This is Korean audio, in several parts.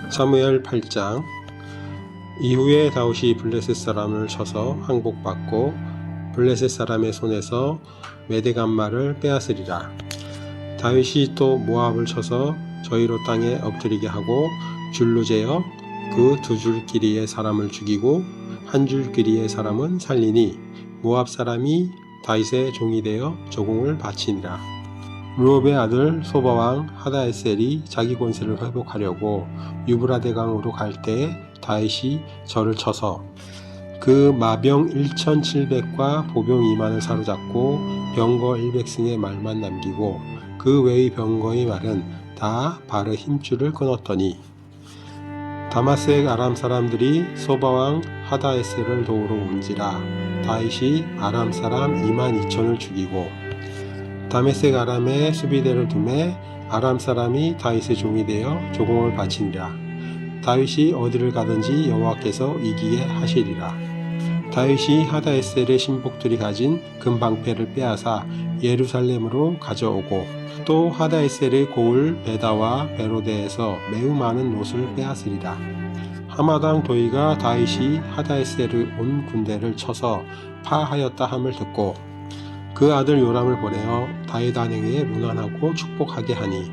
사무엘 8장. 이후에 다윗이 블레셋 사람을 쳐서 항복받고 블레셋 사람의 손에서 메대간말을 빼앗으리라. 다윗이 또 모압을 쳐서 저희로 땅에 엎드리게 하고 줄로 재어 그 두 줄 길이의 사람을 죽이고 한 줄 길이의 사람은 살리니 모압 사람이 다윗의 종이 되어 조공을 바치니라. 르홉의 아들 소바왕 하다에셀이 자기 권세를 회복하려고 유브라데강으로 갈 때에 다윗이 저를 쳐서 그 마병 1700과 보병 2만을 사로잡고 병거 100승의 말만 남기고 그 외의 병거의 말은 다 발의 힘줄을 끊었더니 다마색 아람 사람들이 소바왕 하다에셀을 도우러 온지라. 다윗이 아람 사람 2만 2천을 죽이고 다메섹 아람의 수비대를 두매 아람 사람이 다윗의 종이 되어 조공을 바치니라. 다윗이 어디를 가든지 여호와께서 이기게 하시리라. 다윗이 하다에셀의 신복들이 가진 금방패를 빼앗아 예루살렘으로 가져오고 또 하다에셀의 고을 베다와 베로데에서 매우 많은 옷을 빼앗으리라. 하마당 도이가 다윗이 하다에셀의 온 군대를 쳐서 파하였다 함을 듣고 그 아들 요람을 보내어 다윗 안행에 문안하고 축복하게 하니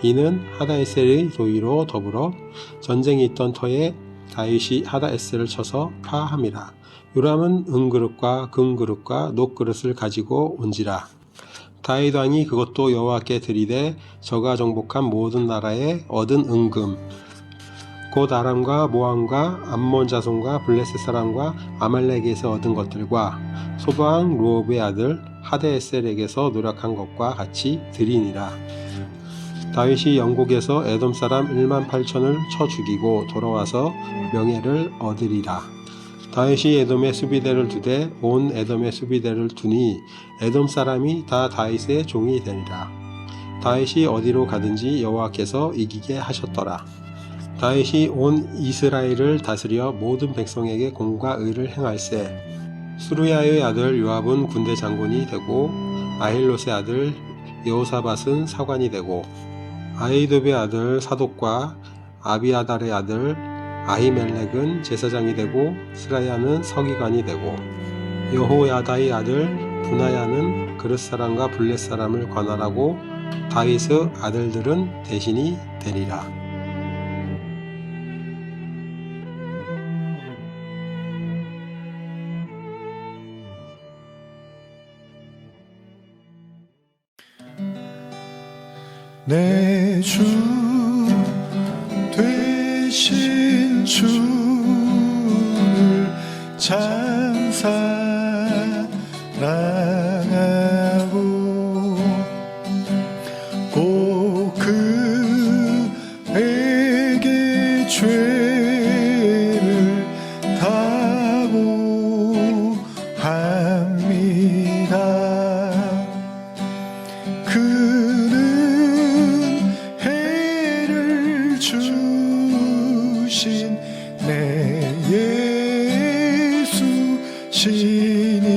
이는 하다에셀의 도의로 더불어 전쟁이 있던 터에 다윗이 하다에셀을 쳐서 파함이라. 요람은 은그릇과 금그릇과 녹그릇을 가지고 온지라. 다윗 왕이 그것도 여호와께 드리되 저가 정복한 모든 나라에 얻은 은금 곧 아람과 모함과 암몬 자손과 블레셋 사람과 아말렉에서 얻은 것들과 소바왕 르홉의 아들 하다에셀에게서 노력한 것과 같이 드리니라. 다윗이 영국에서 에돔 사람 1만 8천을 쳐 죽이고 돌아와서 명예를 얻으리라. 다윗이 에돔의 수비대를 두되 온 에돔의 수비대를 두니 에돔 사람이 다 다윗의 종이 되리라. 다윗이 어디로 가든지 여호와께서 이기게 하셨더라. 다윗이 온 이스라엘을 다스려 모든 백성에게 공과 의를 행할세. 수르야의 아들 요압은 군대 장군이 되고 아힐롯의 아들 여호사밧은 사관이 되고 아히도베의 아들 사독과 아비아달의 아들 아히멜렉은 제사장이 되고 스라야는 서기관이 되고 여호야다의 아들 분하야는 그릇사람과 블렛사람을 관할하고 다윗의 아들들은 대신이 되리라. 내 주 되신 주를 찬사랑하고 꼭 그에게 죄를 다고 합니다. 주신 내 예수 신이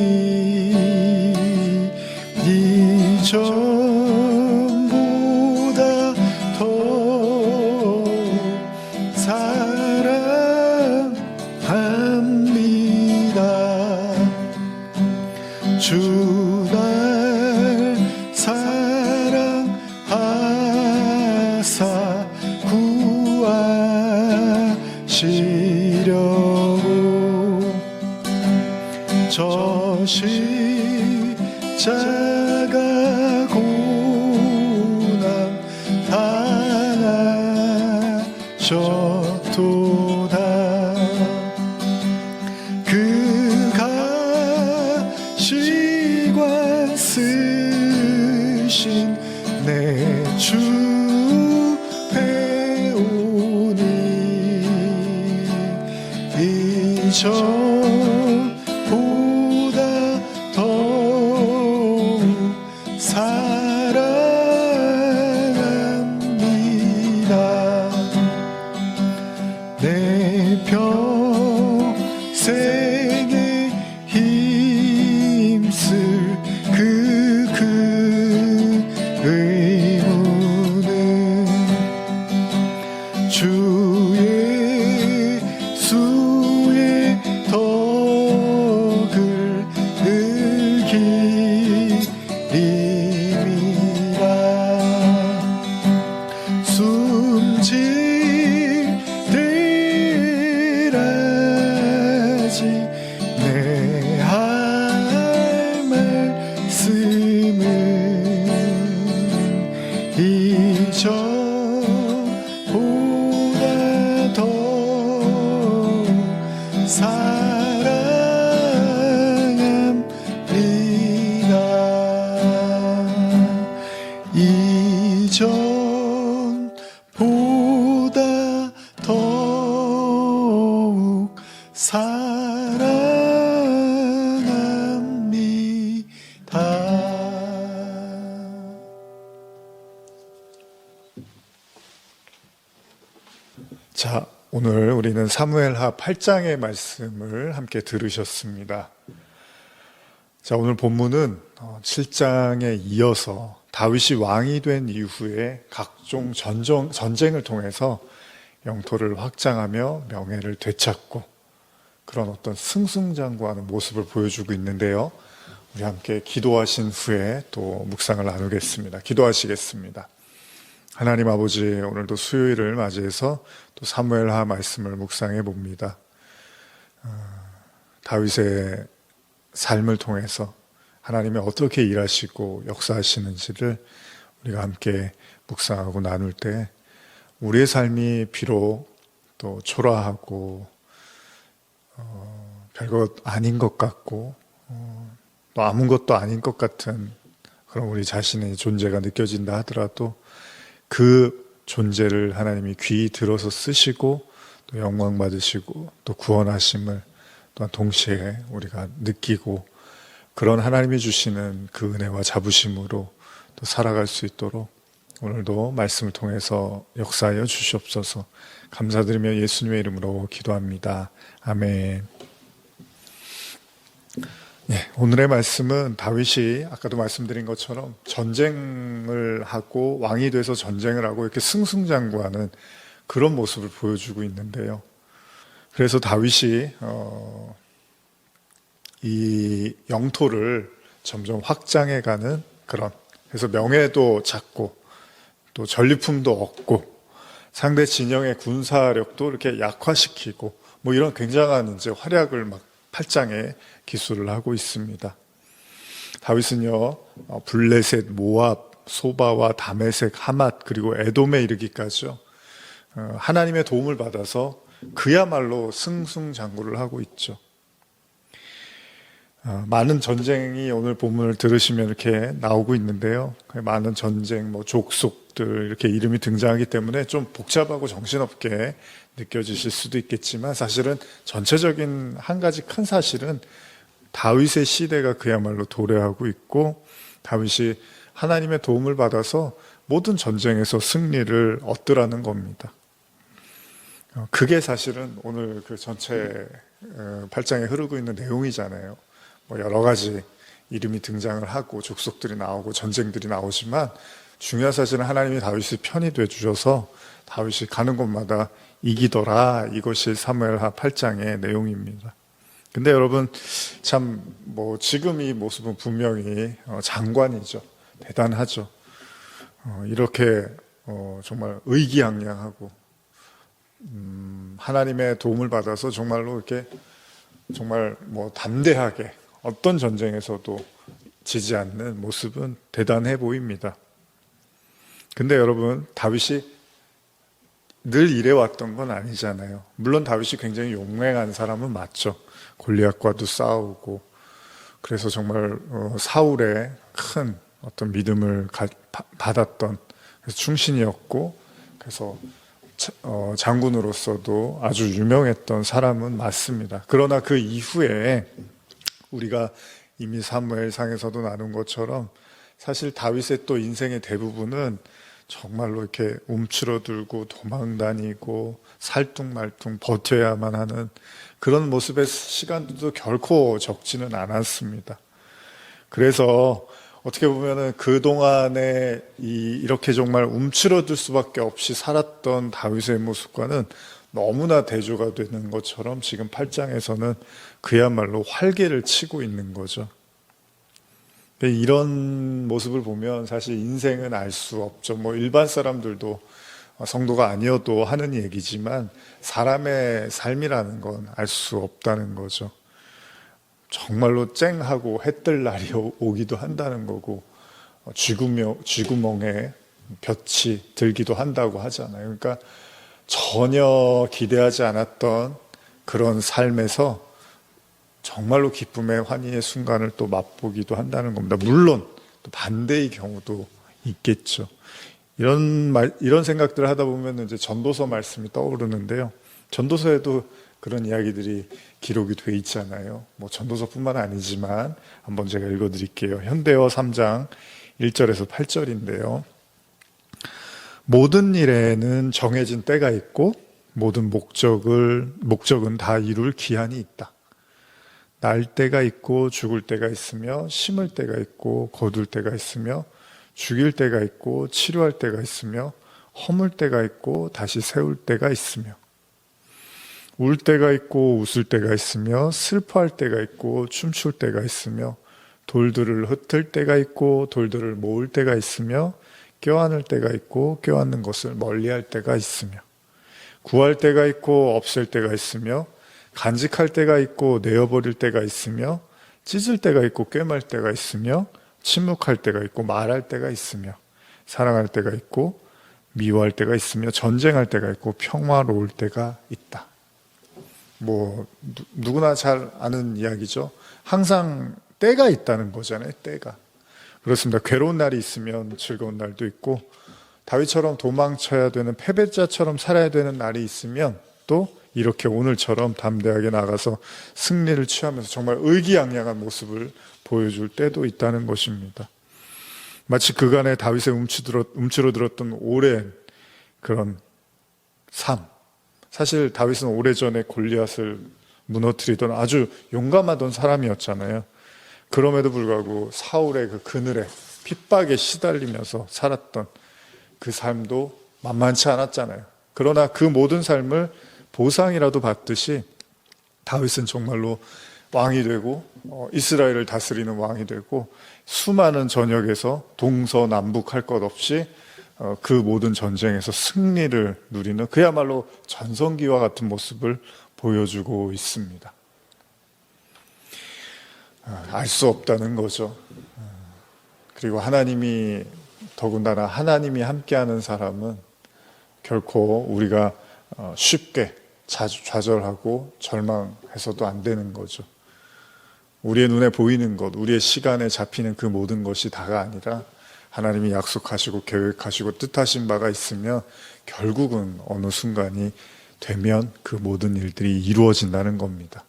이전보다 더 사랑합니다. 주 날 사랑하사 구하시려고 저 십자가 고난 당하셨도다. 그 가시관 쓰신 내 주 배우니 이전보다 더욱 사랑합니다. 내 평생에 힘쓸 그 의무는 주의 자, 오늘 우리는 사무엘하 8장의 말씀을 함께 들으셨습니다. 자, 오늘 본문은 7장에 이어서 다윗이 왕이 된 이후에 각종 전쟁을 통해서 영토를 확장하며 명예를 되찾고 그런 어떤 승승장구하는 모습을 보여주고 있는데요. 우리 함께 기도하신 후에 또 묵상을 나누겠습니다. 기도하시겠습니다. 하나님 아버지, 오늘도 수요일을 맞이해서 또 사무엘하 말씀을 묵상해 봅니다. 다윗의 삶을 통해서 하나님이 어떻게 일하시고 역사하시는지를 우리가 함께 묵상하고 나눌 때 우리의 삶이 비록 또 초라하고 별것 아닌 것 같고 또 아무것도 아닌 것 같은 그런 우리 자신의 존재가 느껴진다 하더라도 그 존재를 하나님이 귀히 들어서 쓰시고 또 영광 받으시고 또 구원하심을 또한 동시에 우리가 느끼고 그런 하나님이 주시는 그 은혜와 자부심으로 또 살아갈 수 있도록 오늘도 말씀을 통해서 역사하여 주시옵소서. 감사드리며 예수님의 이름으로 기도합니다. 아멘. 네, 오늘의 말씀은 다윗이 아까도 말씀드린 것처럼 전쟁을 하고 왕이 돼서 전쟁을 하고 이렇게 승승장구하는 그런 모습을 보여주고 있는데요. 그래서 다윗이 이 영토를 점점 확장해가는 그래서 명예도 찾고 또 전리품도 얻고 상대 진영의 군사력도 이렇게 약화시키고 뭐 이런 굉장한 이제 활약을 막 8장에 기술을 하고 있습니다. 다윗은요, 블레셋, 모압, 소바와 다메섹, 하맛 그리고 에돔에 이르기까지요. 하나님의 도움을 받아서 그야말로 승승장구를 하고 있죠. 많은 전쟁이 오늘 본문을 들으시면 이렇게 나오고 있는데요. 많은 전쟁, 족속들 이렇게 이름이 등장하기 때문에 좀 복잡하고 정신없게 느껴지실 수도 있겠지만 사실은 전체적인 한 가지 큰 사실은 다윗의 시대가 그야말로 도래하고 있고 다윗이 하나님의 도움을 받아서 모든 전쟁에서 승리를 얻더라는 겁니다. 그게 사실은 오늘 그 전체 8장에 흐르고 있는 내용이잖아요. 여러 가지 이름이 등장을 하고 족속들이 나오고 전쟁들이 나오지만 중요한 사실은 하나님이 다윗의 편이 되어주셔서 다윗이 가는 곳마다 이기더라. 이것이 사무엘하 8장의 내용입니다. 근데 여러분 참 지금 이 모습은 분명히 장관이죠. 대단하죠. 이렇게 정말 의기양양하고 하나님의 도움을 받아서 정말로 이렇게 정말 담대하게 어떤 전쟁에서도 지지 않는 모습은 대단해 보입니다. 근데 여러분 다윗이 늘 이래왔던 건 아니잖아요. 물론 다윗이 굉장히 용맹한 사람은 맞죠. 골리앗과도 싸우고 그래서 정말 사울의 큰 어떤 믿음을 받았던 그래서 충신이었고 그래서 장군으로서도 아주 유명했던 사람은 맞습니다. 그러나 그 이후에 우리가 이미 사무엘상에서도 나눈 것처럼 사실 다윗의 또 인생의 대부분은 정말로 이렇게 움츠러들고 도망다니고 살뚱말뚱 버텨야만 하는 그런 모습의 시간도 결코 적지는 않았습니다. 그래서 어떻게 보면은 그동안에 이렇게 정말 움츠러들 수밖에 없이 살았던 다윗의 모습과는 너무나 대조가 되는 것처럼 지금 8장에서는 그야말로 활개를 치고 있는 거죠. 이런 모습을 보면 사실 인생은 알 수 없죠. 일반 사람들도 성도가 아니어도 하는 얘기지만 사람의 삶이라는 건 알 수 없다는 거죠. 정말로 쨍하고 해뜰 날이 오기도 한다는 거고 쥐구멍에 볕이 들기도 한다고 하잖아요. 그러니까 전혀 기대하지 않았던 그런 삶에서 정말로 기쁨의 환희의 순간을 또 맛보기도 한다는 겁니다. 물론 또 반대의 경우도 있겠죠. 이런 생각들을 하다 보면 이제 전도서 말씀이 떠오르는데요. 전도서에도 그런 이야기들이 기록이 돼 있잖아요. 뭐 전도서뿐만 아니지만 한번 제가 읽어드릴게요. 현대어 3장 1절에서 8절인데요. 모든 일에는 정해진 때가 있고 모든 목적은 다 이룰 기한이 있다. 날 때가 있고 죽을 때가 있으며 심을 때가 있고 거둘 때가 있으며 죽일 때가 있고 치료할 때가 있으며 허물 때가 있고 다시 세울 때가 있으며 울 때가 있고 웃을 때가 있으며 슬퍼할 때가 있고 춤출 때가 있으며 돌들을 흩을 때가 있고 돌들을 모을 때가 있으며 껴안을 때가 있고 껴안는 것을 멀리할 때가 있으며 구할 때가 있고 없앨 때가 있으며 간직할 때가 있고 내어버릴 때가 있으며 찢을 때가 있고 꿰맬 때가 있으며 침묵할 때가 있고 말할 때가 있으며 사랑할 때가 있고 미워할 때가 있으며 전쟁할 때가 있고 평화로울 때가 있다. 뭐 누구나 잘 아는 이야기죠. 항상 때가 있다는 거잖아요. 때가. 그렇습니다. 괴로운 날이 있으면 즐거운 날도 있고 다윗처럼 도망쳐야 되는 패배자처럼 살아야 되는 날이 있으면 또 이렇게 오늘처럼 담대하게 나가서 승리를 취하면서 정말 의기양양한 모습을 보여줄 때도 있다는 것입니다. 마치 그간의 다윗의 움츠러들었던 오랜 그런 삶. 사실 다윗은 오래전에 골리앗을 무너뜨리던 아주 용감하던 사람이었잖아요. 그럼에도 불구하고 사울의 그 그늘에 핍박에 시달리면서 살았던 그 삶도 만만치 않았잖아요. 그러나 그 모든 삶을 보상이라도 받듯이 다윗은 정말로 왕이 되고 이스라엘을 다스리는 왕이 되고 수많은 전역에서 동서남북 할 것 없이 그 모든 전쟁에서 승리를 누리는 그야말로 전성기와 같은 모습을 보여주고 있습니다. 알 수 없다는 거죠. 그리고 하나님이 더군다나 하나님이 함께하는 사람은 결코 우리가 쉽게 좌절하고 절망해서도 안 되는 거죠. 우리의 눈에 보이는 것, 우리의 시간에 잡히는 그 모든 것이 다가 아니라 하나님이 약속하시고 계획하시고 뜻하신 바가 있으면 결국은 어느 순간이 되면 그 모든 일들이 이루어진다는 겁니다.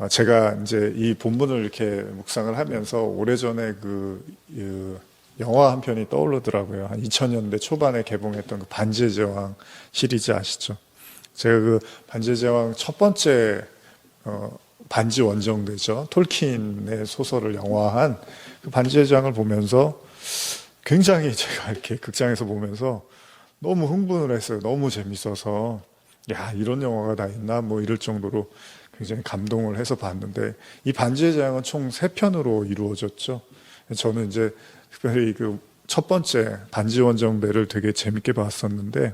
제가 이제 이 본문을 이렇게 묵상을 하면서 오래전에 그 영화 한 편이 떠오르더라고요. 한 2000년대 초반에 개봉했던 그 반지의 제왕 시리즈 아시죠? 제가 그 반지의 제왕 첫 번째 반지 원정대죠. 톨킨의 소설을 영화한 그 반지의 제왕을 보면서 굉장히 제가 이렇게 극장에서 보면서 너무 흥분을 했어요. 너무 재밌어서 야 이런 영화가 다 있나 뭐 이럴 정도로 굉장히 감동을 해서 봤는데 이 반지의 제왕은 총 3편으로 이루어졌죠. 저는 이제 특별히 그 첫 번째 반지 원정대를 되게 재밌게 봤었는데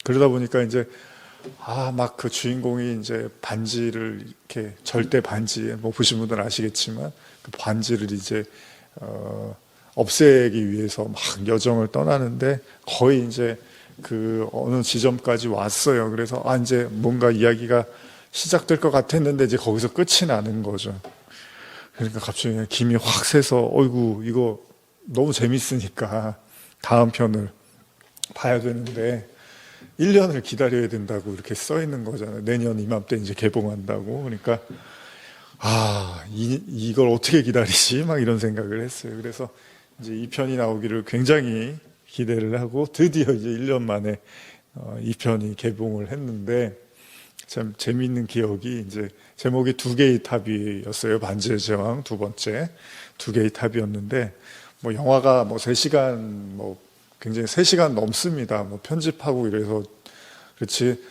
그러다 보니까 이제 막 그 주인공이 이제 반지를 이렇게 절대 반지 뭐 보신 분들은 아시겠지만 그 반지를 이제 없애기 위해서 막 여정을 떠나는데 거의 이제 그 어느 지점까지 왔어요. 그래서 이제 뭔가 이야기가 시작될 것 같았는데 이제 거기서 끝이 나는 거죠. 그러니까 갑자기 김이 확 새서 어이구 이거 너무 재밌으니까 다음 편을 봐야 되는데 1년을 기다려야 된다고 이렇게 써 있는 거잖아요. 내년 이맘때 이제 개봉한다고. 그러니까 이걸 어떻게 기다리지? 막 이런 생각을 했어요. 그래서 이제 2편이 나오기를 굉장히 기대를 하고 드디어 이제 1년 만에 2편이 개봉을 했는데 참 재미있는 기억이 이제 제목이 두 개의 탑이었어요. 반지의 제왕 두 번째 두 개의 탑이었는데 뭐 영화가 뭐 3시간 뭐 굉장히 3시간 넘습니다. 뭐 편집하고 이래서 그렇지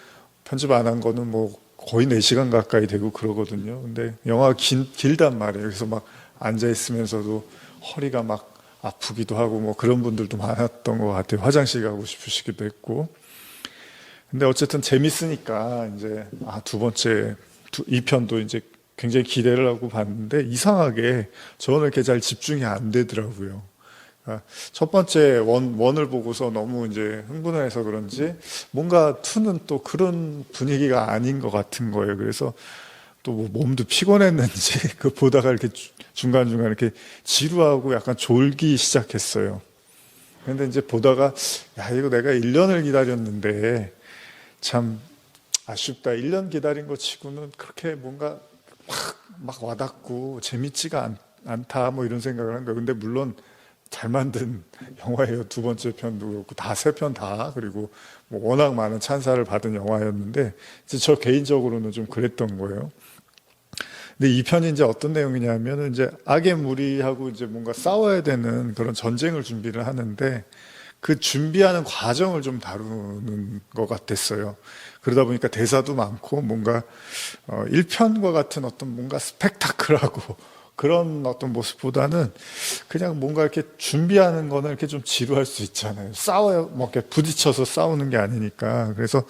편집 안 한 거는 뭐 거의 4시간 가까이 되고 그러거든요. 근데 영화가 길단 말이에요. 그래서 막 앉아 있으면서도 허리가 막 아프기도 하고 뭐 그런 분들도 많았던 것 같아요. 화장실 가고 싶으시기도 했고. 근데 어쨌든 재밌으니까 이제 두 번째 2편도 이제 굉장히 기대를 하고 봤는데 이상하게 저는 이렇게 잘 집중이 안 되더라고요. 첫 번째 원을 보고서 너무 이제 흥분을 해서 그런지 뭔가 2는 또 그런 분위기가 아닌 것 같은 거예요. 그래서 또 뭐 몸도 피곤했는지 그 보다가 이렇게 중간중간 이렇게 지루하고 약간 졸기 시작했어요. 근데 이제 보다가 야 이거 내가 1년을 기다렸는데 참 아쉽다. 1년 기다린 거 치고는 그렇게 뭔가 막 와닿고 재밌지가 않다. 뭐 이런 생각을 한 거예요. 근데 물론 잘 만든 영화예요. 두 번째 편도 그렇고 다 세 편 다. 그리고 뭐 워낙 많은 찬사를 받은 영화였는데 이제 저 개인적으로는 좀 그랬던 거예요. 근데 이 편이 이제 어떤 내용이냐면은 이제 악의 무리하고 이제 뭔가 싸워야 되는 그런 전쟁을 준비를 하는데 그 준비하는 과정을 좀 다루는 것 같았어요. 그러다 보니까 대사도 많고 뭔가 1편과 같은 어떤 뭔가 스펙타클하고 그런 어떤 모습보다는 그냥 뭔가 이렇게 준비하는 거는 이렇게 좀 지루할 수 있잖아요. 싸워요. 뭐 이렇게 부딪혀서 싸우는 게 아니니까. 그래서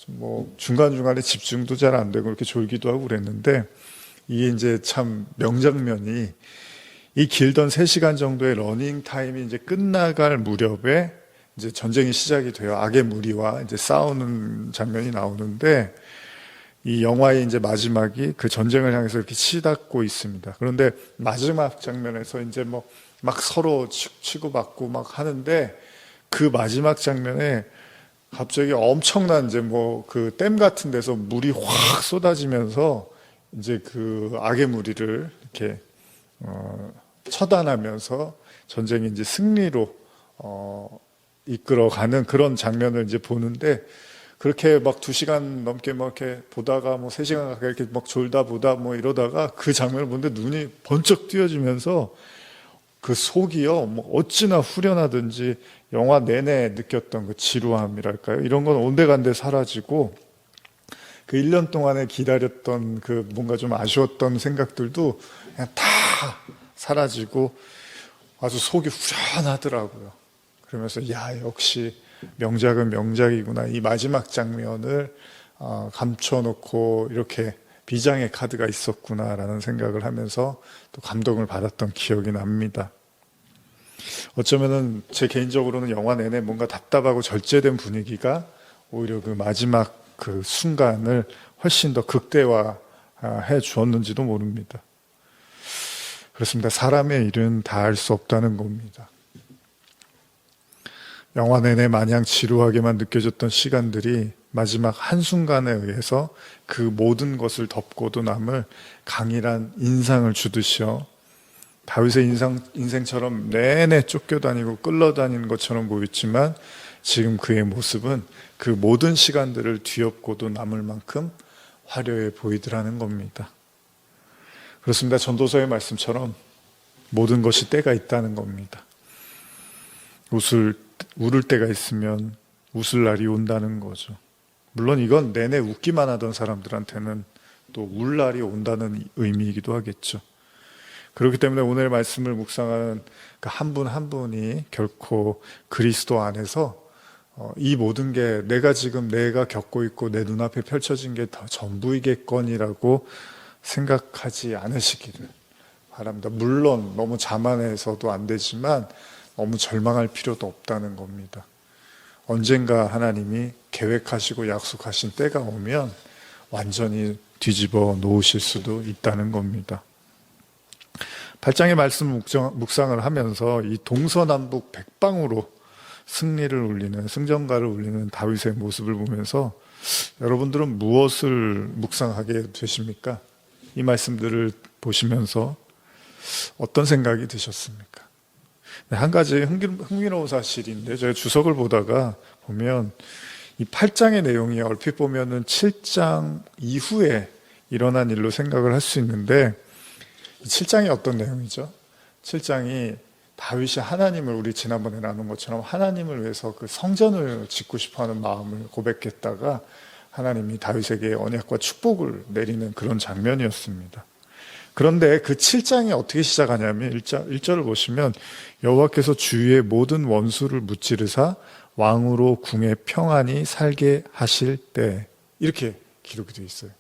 뭐 중간중간에 집중도 잘 안 되고 이렇게 졸기도 하고 그랬는데 이게 이제 참 명장면이 이 길던 3시간 정도의 러닝 타임이 이제 끝나갈 무렵에 이제 전쟁이 시작이 돼요. 악의 무리와 이제 싸우는 장면이 나오는데 이 영화의 이제 마지막이 그 전쟁을 향해서 이렇게 치닫고 있습니다. 그런데 마지막 장면에서 이제 뭐 막 서로 치고받고 막 하는데 그 마지막 장면에 갑자기 엄청난 이제 뭐 그 댐 같은 데서 물이 확 쏟아지면서 이제 그 악의 무리를 이렇게 처단하면서 전쟁이 이제 승리로 이끌어가는 그런 장면을 이제 보는데 그렇게 막 2시간 넘게 막 이렇게 보다가 뭐 3시간 가까이 이렇게 막 졸다 보다 뭐 이러다가 그 장면을 보는데 눈이 번쩍 띄어지면서 그 속이요 뭐 어찌나 후련하든지 영화 내내 느꼈던 그 지루함이랄까요? 이런 건 온데간데 사라지고 그 1년 동안에 기다렸던 그 뭔가 좀 아쉬웠던 생각들도 그냥 다 사라지고 아주 속이 후련하더라고요. 그러면서 야 역시 명작은 명작이구나. 이 마지막 장면을 감춰놓고 이렇게 비장의 카드가 있었구나라는 생각을 하면서 또 감동을 받았던 기억이 납니다. 어쩌면은 제 개인적으로는 영화 내내 뭔가 답답하고 절제된 분위기가 오히려 그 마지막 그 순간을 훨씬 더 극대화해 주었는지도 모릅니다. 그렇습니다. 사람의 일은 다 할 수 없다는 겁니다. 영화 내내 마냥 지루하게만 느껴졌던 시간들이 마지막 한순간에 의해서 그 모든 것을 덮고도 남을 강인한 인상을 주듯이요. 다윗의 인생처럼 내내 쫓겨다니고 끌러다니는 것처럼 보였지만 지금 그의 모습은 그 모든 시간들을 뒤엎고도 남을 만큼 화려해 보이더라는 겁니다. 그렇습니다. 전도서의 말씀처럼 모든 것이 때가 있다는 겁니다. 울을 때가 있으면 웃을 날이 온다는 거죠. 물론 이건 내내 웃기만 하던 사람들한테는 또 울 날이 온다는 의미이기도 하겠죠. 그렇기 때문에 오늘 말씀을 묵상하는 그 한 분 한 분이 결코 그리스도 안에서 이 모든 게 내가 겪고 있고 내 눈앞에 펼쳐진 게 다 전부이겠거니라고 생각하지 않으시기를 바랍니다. 물론 너무 자만해서도 안 되지만 너무 절망할 필요도 없다는 겁니다. 언젠가 하나님이 계획하시고 약속하신 때가 오면 완전히 뒤집어 놓으실 수도 있다는 겁니다. 8장의 말씀 묵상을 하면서 이 동서남북 백방으로 승리를 울리는 승전가를 울리는 다윗의 모습을 보면서 여러분들은 무엇을 묵상하게 되십니까? 이 말씀들을 보시면서 어떤 생각이 드셨습니까? 한 가지 흥미로운 사실인데 제가 주석을 보다가 보면 이 8장의 내용이 얼핏 보면은 7장 이후에 일어난 일로 생각을 할 수 있는데 7장이 어떤 내용이죠? 7장이 다윗이 하나님을 우리 지난번에 나눈 것처럼 하나님을 위해서 그 성전을 짓고 싶어하는 마음을 고백했다가 하나님이 다윗에게 언약과 축복을 내리는 그런 장면이었습니다. 그런데 그 7장이 어떻게 시작하냐면 1절을 보시면 여호와께서 주위의 모든 원수를 무찌르사 왕으로 궁에 평안히 살게 하실 때 이렇게 기록이 되어 있어요.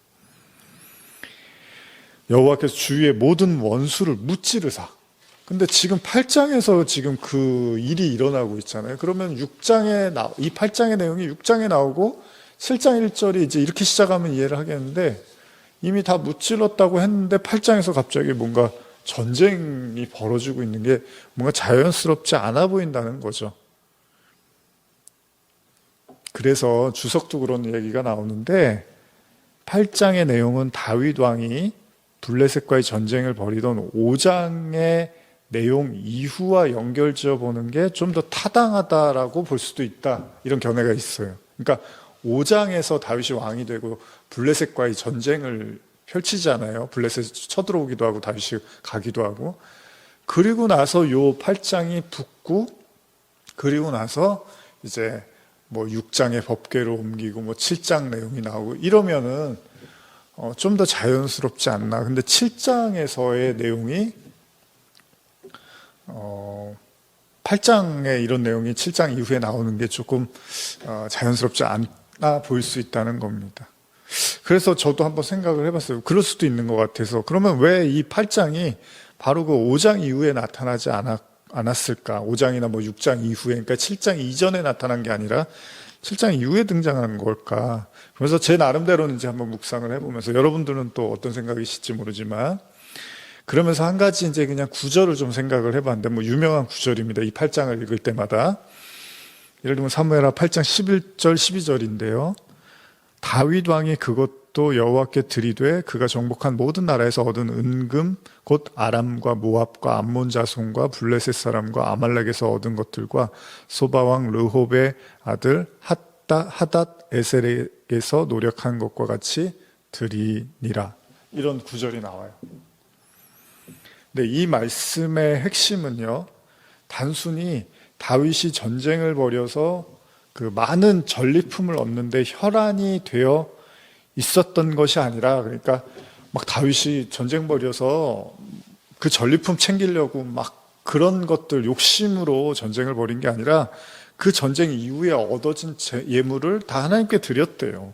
여호와께서 주위의 모든 원수를 무찌르사. 근데 지금 8장에서 지금 그 일이 일어나고 있잖아요. 그러면 이 8장의 내용이 6장에 나오고 7장 1절이 이제 이렇게 시작하면 이해를 하겠는데 이미 다 무찔렀다고 했는데 8장에서 갑자기 뭔가 전쟁이 벌어지고 있는 게 뭔가 자연스럽지 않아 보인다는 거죠. 그래서 주석도 그런 얘기가 나오는데 8장의 내용은 다윗 왕이 블레셋과의 전쟁을 벌이던 5장의 내용 이후와 연결지어 보는 게 좀 더 타당하다라고 볼 수도 있다. 이런 견해가 있어요. 그러니까 5장에서 다윗이 왕이 되고 블레셋과의 전쟁을 펼치잖아요. 블레셋이 쳐들어오기도 하고 다윗이 가기도 하고. 그리고 나서 요 8장이 붙고 그리고 나서 이제 뭐 6장의 법궤로 옮기고 뭐 7장 내용이 나오고 이러면은 좀 더 자연스럽지 않나. 근데 7장에서의 내용이 8장에 이런 내용이 7장 이후에 나오는 게 조금 자연스럽지 않아 보일 수 있다는 겁니다. 그래서 저도 한번 생각을 해봤어요. 그럴 수도 있는 것 같아서. 그러면 왜 이 8장이 바로 그 5장 이후에 나타나지 않았을까? 5장이나 뭐 6장 이후에, 그러니까 7장 이전에 나타난 게 아니라 7장 이후에 등장한 걸까? 그래서 제 나름대로는 이제 한번 묵상을 해보면서 여러분들은 또 어떤 생각이실지 모르지만 그러면서 한 가지 이제 그냥 구절을 좀 생각을 해봤는데 뭐 유명한 구절입니다. 이 8장을 읽을 때마다. 예를 들면 사무엘하 8장 11절 12절인데요. 다윗 왕이 그것도 여호와께 드리되 그가 정복한 모든 나라에서 얻은 은금 곧 아람과 모압과 암몬 자손과 블레셋 사람과 아말렉에서 얻은 것들과 소바 왕 르홉의 아들 하닷 에셀에게서 노력한 것과 같이 드리니라. 이런 구절이 나와요. 근데 이 말씀의 핵심은요, 단순히 다윗이 전쟁을 벌여서 그 많은 전리품을 얻는데 혈안이 되어 있었던 것이 아니라, 그러니까 막 다윗이 전쟁 벌여서 그 전리품 챙기려고 막 그런 것들 욕심으로 전쟁을 벌인 게 아니라 그 전쟁 이후에 얻어진 예물을 다 하나님께 드렸대요.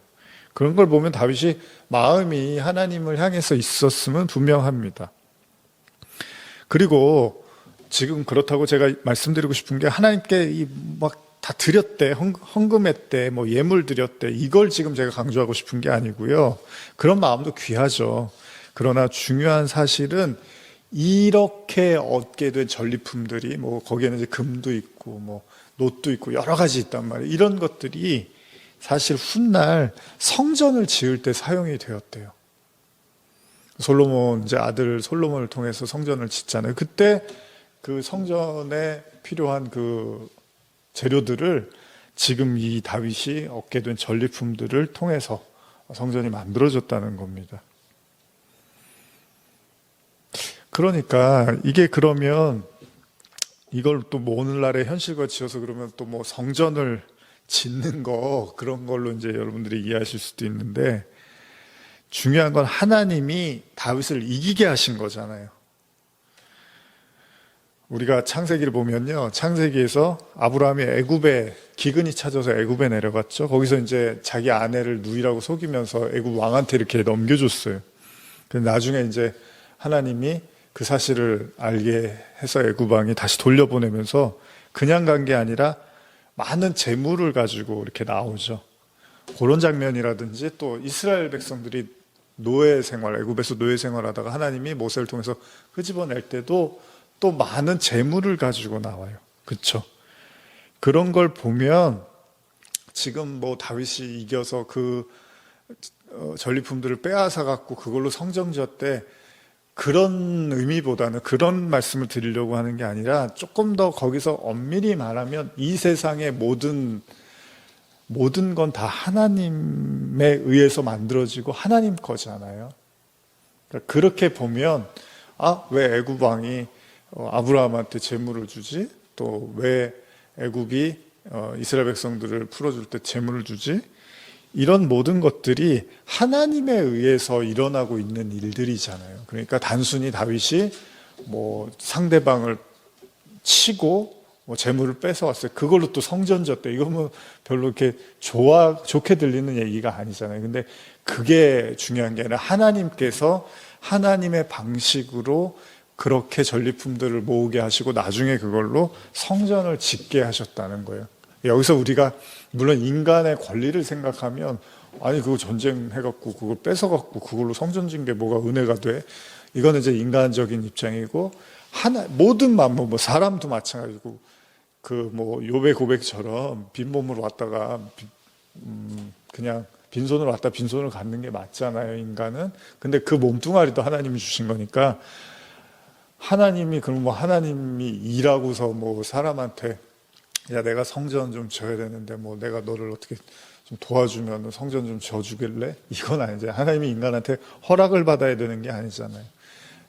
그런 걸 보면 다윗이 마음이 하나님을 향해서 있었음은 분명합니다. 그리고 지금 그렇다고 제가 말씀드리고 싶은 게 하나님께 막 다 드렸대, 헌금했대, 뭐 예물 드렸대, 이걸 지금 제가 강조하고 싶은 게 아니고요. 그런 마음도 귀하죠. 그러나 중요한 사실은 이렇게 얻게 된 전리품들이 뭐 거기에는 이제 금도 있고 뭐 놋도 있고 여러 가지 있단 말이에요. 이런 것들이 사실 훗날 성전을 지을 때 사용이 되었대요. 솔로몬 이제 아들 솔로몬을 통해서 성전을 짓잖아요. 그때 그 성전에 필요한 그 재료들을 지금 이 다윗이 얻게 된 전리품들을 통해서 성전이 만들어졌다는 겁니다. 그러니까 이게 그러면 이걸 또 뭐 오늘날의 현실과 지어서 그러면 또 뭐 성전을 짓는 거 그런 걸로 이제 여러분들이 이해하실 수도 있는데 중요한 건 하나님이 다윗을 이기게 하신 거잖아요. 우리가 창세기를 보면요, 창세기에서 아브라함이 애굽에 기근이 찾아서 애굽에 내려갔죠. 거기서 이제 자기 아내를 누이라고 속이면서 애굽 왕한테 이렇게 넘겨줬어요. 근데 나중에 이제 하나님이 그 사실을 알게 해서 애굽 왕이 다시 돌려보내면서 그냥 간 게 아니라 많은 재물을 가지고 이렇게 나오죠. 그런 장면이라든지 또 이스라엘 백성들이 노예 생활, 애굽에서 노예 생활하다가 하나님이 모세를 통해서 끄집어낼 때도 또 많은 재물을 가지고 나와요. 그렇죠? 그런 걸 보면 지금 뭐 다윗이 이겨서 그 전리품들을 빼앗아 갖고 그걸로 성전 지었대, 그런 의미보다는 그런 말씀을 드리려고 하는 게 아니라 조금 더 거기서 엄밀히 말하면 이 세상의 모든 건 다 하나님에 의해서 만들어지고 하나님 거잖아요. 그러니까 그렇게 보면 왜 애굽 왕이 아브라함한테 재물을 주지? 또 왜 애굽이 이스라엘 백성들을 풀어줄 때 재물을 주지? 이런 모든 것들이 하나님에 의해서 일어나고 있는 일들이잖아요. 그러니까 단순히 다윗이 뭐 상대방을 치고 뭐 재물을 뺏어왔어요. 그걸로 또 성전 졌대. 이거는 별로 이렇게 좋게 들리는 얘기가 아니잖아요. 근데 그게 중요한 게 아니라 하나님께서 하나님의 방식으로 그렇게 전리품들을 모으게 하시고 나중에 그걸로 성전을 짓게 하셨다는 거예요. 여기서 우리가 물론 인간의 권리를 생각하면 아니 그거 전쟁해갖고 그걸 뺏어갖고 그걸로 성전 짓는 게 뭐가 은혜가 돼? 이거는 이제 인간적인 입장이고 모든 만물 뭐 사람도 마찬가지고 그 뭐 욥의 고백처럼 빈몸으로 왔다가 그냥 빈손으로 왔다 빈손으로 갖는 게 맞잖아요, 인간은. 근데 그 몸뚱아리도 하나님이 주신 거니까 하나님이 그럼 뭐 하나님이 일하고서 뭐 사람한테 야 내가 성전 좀 져야 되는데 뭐 내가 너를 어떻게 좀 도와주면 성전 좀 져주길래? 이건 아니죠. 하나님이 인간한테 허락을 받아야 되는 게 아니잖아요.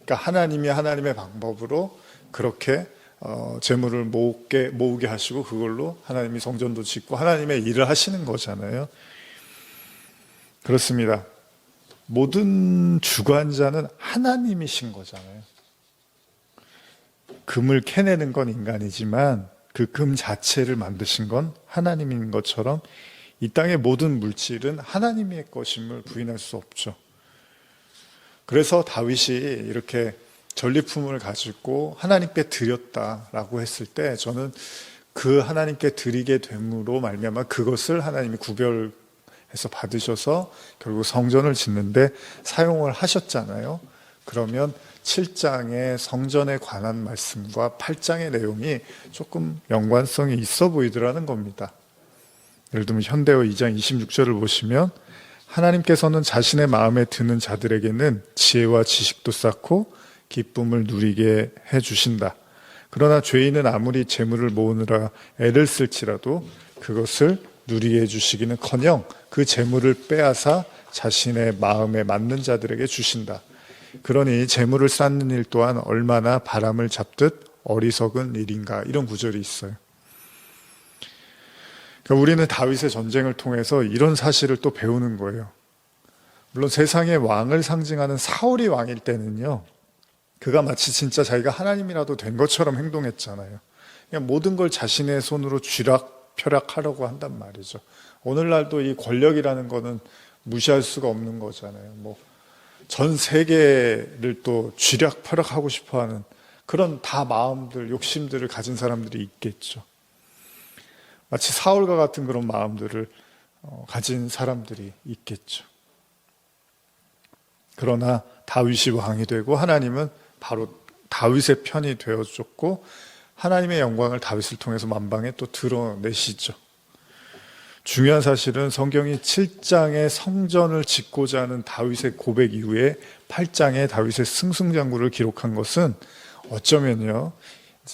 그러니까 하나님이 하나님의 방법으로 그렇게 재물을 모으게 하시고 그걸로 하나님이 성전도 짓고 하나님의 일을 하시는 거잖아요. 그렇습니다. 모든 주관자는 하나님이신 거잖아요. 금을 캐내는 건 인간이지만 그 금 자체를 만드신 건 하나님인 것처럼 이 땅의 모든 물질은 하나님의 것임을 부인할 수 없죠. 그래서 다윗이 이렇게 전리품을 가지고 하나님께 드렸다라고 했을 때 저는 그 하나님께 드리게 됨으로 말미암아 그것을 하나님이 구별해서 받으셔서 결국 성전을 짓는데 사용을 하셨잖아요. 그러면 7장의 성전에 관한 말씀과 8장의 내용이 조금 연관성이 있어 보이더라는 겁니다. 예를 들면 현대어 2장 26절을 보시면 하나님께서는 자신의 마음에 드는 자들에게는 지혜와 지식도 쌓고 기쁨을 누리게 해주신다. 그러나 죄인은 아무리 재물을 모으느라 애를 쓸지라도 그것을 누리게 해주시기는커녕 그 재물을 빼앗아 자신의 마음에 맞는 자들에게 주신다. 그러니 재물을 쌓는 일 또한 얼마나 바람을 잡듯 어리석은 일인가, 이런 구절이 있어요. 그러니까 우리는 다윗의 전쟁을 통해서 이런 사실을 또 배우는 거예요. 물론 세상의 왕을 상징하는 사울이 왕일 때는요, 그가 마치 진짜 자기가 하나님이라도 된 것처럼 행동했잖아요. 그냥 모든 걸 자신의 손으로 쥐락펴락하려고 한단 말이죠. 오늘날도 이 권력이라는 거는 무시할 수가 없는 거잖아요. 전 세계를 또 쥐락펴락하고 싶어하는 그런 다 마음들, 욕심들을 가진 사람들이 있겠죠. 마치 사울과 같은 그런 마음들을 가진 사람들이 있겠죠. 그러나 다윗이 왕이 되고 하나님은 바로 다윗의 편이 되어줬고 하나님의 영광을 다윗을 통해서 만방에 또 드러내시죠. 중요한 사실은 성경이 7장의 성전을 짓고자 하는 다윗의 고백 이후에 8장에 다윗의 승승장구를 기록한 것은 어쩌면요,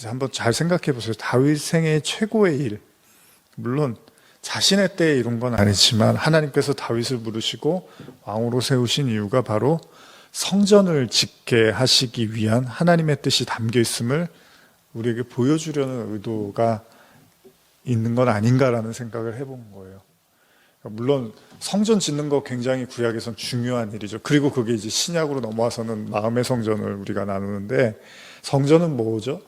한번 잘 생각해 보세요. 다윗 생애 최고의 일, 물론 자신의 때에 이룬 건 아니지만 하나님께서 다윗을 부르시고 왕으로 세우신 이유가 바로 성전을 짓게 하시기 위한 하나님의 뜻이 담겨 있음을 우리에게 보여주려는 의도가 있는 건 아닌가라는 생각을 해본 거예요. 물론 성전 짓는 거 굉장히 구약에선 중요한 일이죠. 그리고 그게 이제 신약으로 넘어와서는 마음의 성전을 우리가 나누는데, 성전은 뭐죠?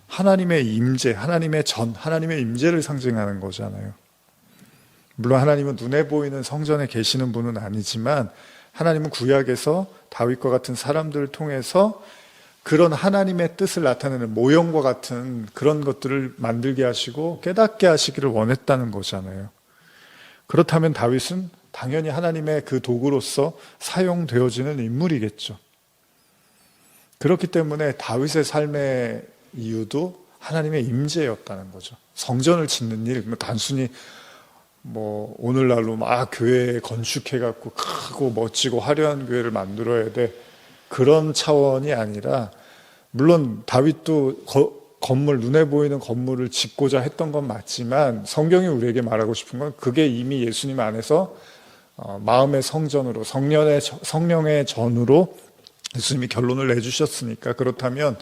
하나님의 임재, 하나님의 전, 하나님의 임재를 상징하는 거잖아요. 물론 하나님은 눈에 보이는 성전에 계시는 분은 아니지만 하나님은 구약에서 다윗과 같은 사람들을 통해서 그런 하나님의 뜻을 나타내는 모형과 같은 그런 것들을 만들게 하시고 깨닫게 하시기를 원했다는 거잖아요. 그렇다면 다윗은 당연히 하나님의 그 도구로서 사용되어지는 인물이겠죠. 그렇기 때문에 다윗의 삶의 이유도 하나님의 임재였다는 거죠. 성전을 짓는 일, 단순히 오늘날로 막 교회 건축해갖고 크고 멋지고 화려한 교회를 만들어야 돼, 그런 차원이 아니라, 물론 다윗도 건물, 눈에 보이는 건물을 짓고자 했던 건 맞지만 성경이 우리에게 말하고 싶은 건 그게 이미 예수님 안에서 마음의 성전으로, 성령의 전으로 예수님이 결론을 내주셨으니까. 그렇다면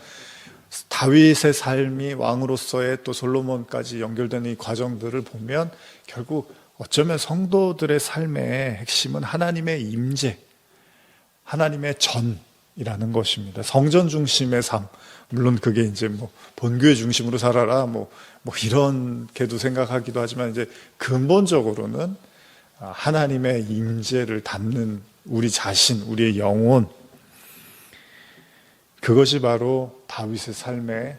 다윗의 삶이 왕으로서의 또 솔로몬까지 연결되는 이 과정들을 보면 결국 어쩌면 성도들의 삶의 핵심은 하나님의 임재, 하나님의 전이라는 것입니다. 성전 중심의 삶. 물론 그게 이제 본교회 중심으로 살아라 이렇게도 생각하기도 하지만, 이제 근본적으로는 하나님의 임재를 담는 우리 자신, 우리의 영혼, 그것이 바로 다윗의 삶의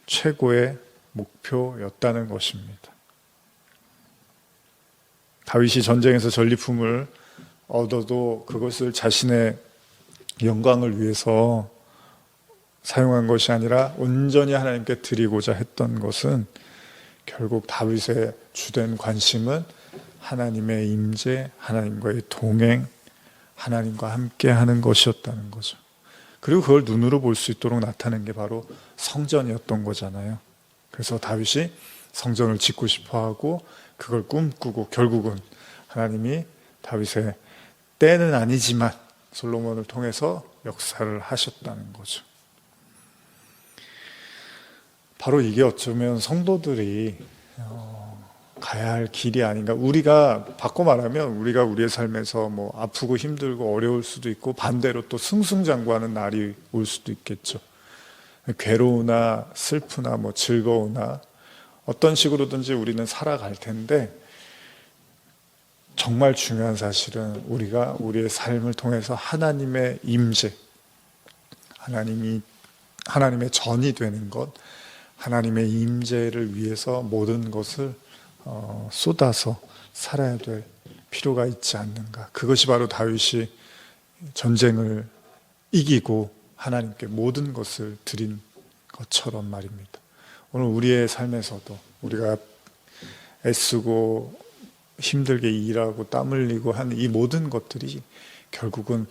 최고의 목표였다는 것입니다. 다윗이 전쟁에서 전리품을 얻어도 그것을 자신의 영광을 위해서 사용한 것이 아니라 온전히 하나님께 드리고자 했던 것은, 결국 다윗의 주된 관심은 하나님의 임재, 하나님과의 동행, 하나님과 함께 하는 것이었다는 거죠. 그리고 그걸 눈으로 볼 수 있도록 나타낸 게 바로 성전이었던 거잖아요. 그래서 다윗이 성전을 짓고 싶어하고 그걸 꿈꾸고 결국은 하나님이 다윗의 때는 아니지만 솔로몬을 통해서 역사를 하셨다는 거죠. 바로 이게 어쩌면 성도들이 가야 할 길이 아닌가. 우리가 바꿔 말하면 우리가 우리의 삶에서 뭐 아프고 힘들고 어려울 수도 있고 반대로 또 승승장구하는 날이 올 수도 있겠죠. 괴로우나 슬프나 뭐 즐거우나 어떤 식으로든지 우리는 살아갈 텐데 정말 중요한 사실은 우리가 우리의 삶을 통해서 하나님의 임재, 하나님의 전이 되는 것, 하나님의 임재를 위해서 모든 것을 쏟아서 살아야 될 필요가 있지 않는가. 그것이 바로 다윗이 전쟁을 이기고 하나님께 모든 것을 드린 것처럼 말입니다. 오늘 우리의 삶에서도 우리가 애쓰고 힘들게 일하고 땀 흘리고 하는 이 모든 것들이 결국은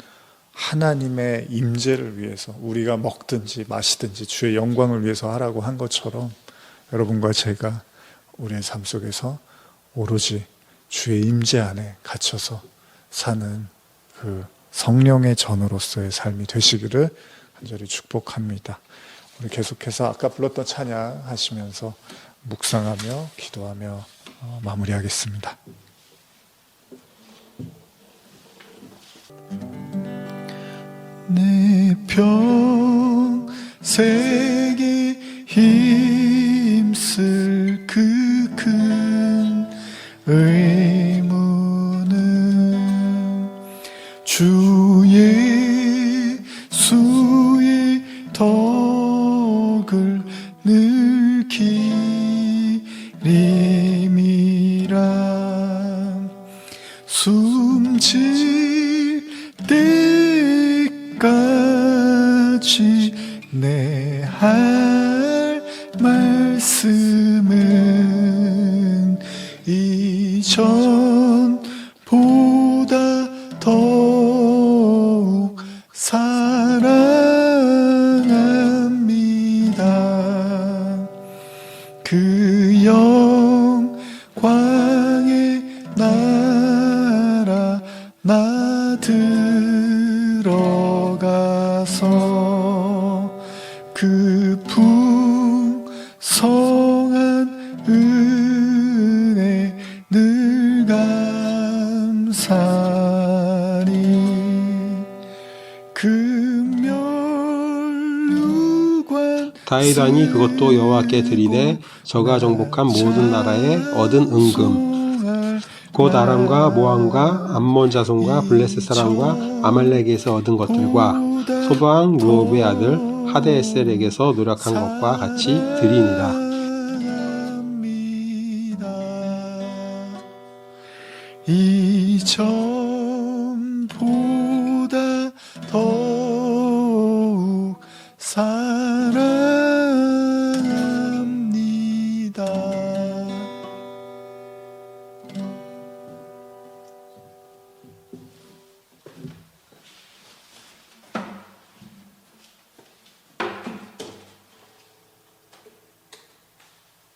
하나님의 임재를 위해서 우리가 먹든지 마시든지 주의 영광을 위해서 하라고 한 것처럼 여러분과 제가 우리의 삶 속에서 오로지 주의 임재 안에 갇혀서 사는 그 성령의 전으로서의 삶이 되시기를 간절히 축복합니다. 우리 계속해서 아까 불렀던 찬양 하시면서 묵상하며 기도하며 마무리하겠습니다. 내 평생에 힘쓸 그 큰 의무는 주 예수의 덕을 늘 기림이라. 숨질 때까지 내 할 말씀은 이전보다 더욱 사랑합니다. 그 영광의 나라 나 들어가서 그 풍성한 은혜 늘 감사리. 금멸류관 다윗 왕이 그것도 여호와께 드리되 저가 정복한 모든 나라에 얻은 은금 곧 아람과 모함과 암몬 자손과 블레셋 사람과 아말렉에서 얻은 것들과 소방 루옵의 아들 하데에셀에게서 노력한 것과 같이 드리니라. 이전